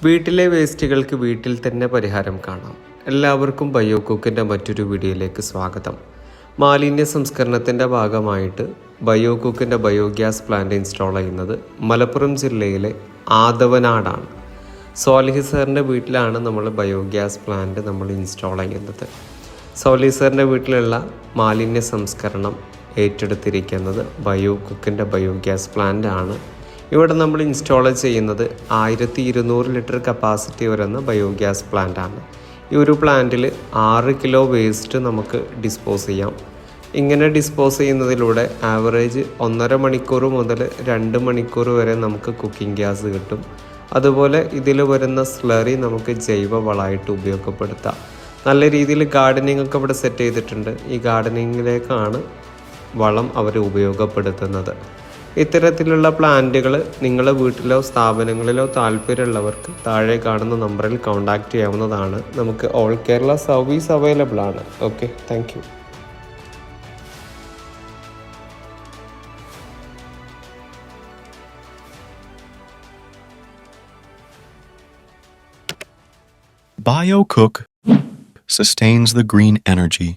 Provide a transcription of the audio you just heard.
വീട്ടിലെ വേസ്റ്റുകൾക്ക് വീട്ടിൽ തന്നെ പരിഹാരം കാണാം. എല്ലാവർക്കും ബയോ കുക്കിൻ്റെ മറ്റൊരു വീഡിയോയിലേക്ക് സ്വാഗതം. മാലിന്യ സംസ്കരണത്തിൻ്റെ ഭാഗമായിട്ട് ബയോ കുക്കിൻ്റെ ബയോഗ്യാസ് പ്ലാന്റ് ഇൻസ്റ്റാൾ ചെയ്യുന്നത് മലപ്പുറം ജില്ലയിലെ ആദവനാടാണ്. സോലിഹ് സാറിൻ്റെ വീട്ടിലാണ് നമ്മൾ ബയോഗ്യാസ് പ്ലാന്റ് നമ്മൾ ഇൻസ്റ്റാൾ ചെയ്യുന്നത്. സോലിഹ് സാറിൻ്റെ വീട്ടിലുള്ള മാലിന്യ സംസ്കരണം ഏറ്റെടുത്തിരിക്കുന്നത് ബയോ കുക്കിൻ്റെ ബയോഗ്യാസ് പ്ലാന്റ് ആണ്. ഇവിടെ നമ്മൾ ഇൻസ്റ്റാൾ ചെയ്യുന്നത് 1200 ലിറ്റർ കപ്പാസിറ്റി വരുന്ന ബയോഗ്യാസ് പ്ലാന്റ് ആണ്. ഈ ഒരു പ്ലാന്റിൽ 6 കിലോ വേസ്റ്റ് നമുക്ക് ഡിസ്പോസ് ചെയ്യാം. ഇങ്ങനെ ഡിസ്പോസ് ചെയ്യുന്നതിലൂടെ ആവറേജ് 1.5 മണിക്കൂർ മുതൽ 2 മണിക്കൂർ വരെ നമുക്ക് കുക്കിംഗ് ഗ്യാസ് കിട്ടും. അതുപോലെ ഇതിൽ വരുന്ന സ്ലറി നമുക്ക് ജൈവവളമായിട്ട് ഉപയോഗപ്പെടുത്താം. നല്ല രീതിയിൽ ഗാർഡനിങ് ഒക്കെ ഇവിടെ സെറ്റ് ചെയ്തിട്ടുണ്ട്. ഈ ഗാർഡനിങ്ങിലേക്കാണ് വളം അവർ ഉപയോഗപ്പെടുത്തുന്നത്. ഇത്തരത്തിലുള്ള പ്ലാന്റുകൾ നിങ്ങളുടെ വീട്ടിലോ സ്ഥാപനങ്ങളിലോ താല്പര്യമുള്ളവർക്ക് താഴെ കാണുന്ന നമ്പറിൽ കോൺടാക്റ്റ് ചെയ്യാവുന്നതാണ്. നമുക്ക് ഓൾ കേരള സർവീസ് അവൈലബിൾ ആണ്. Okay, thank you. BioCook sustains the green energy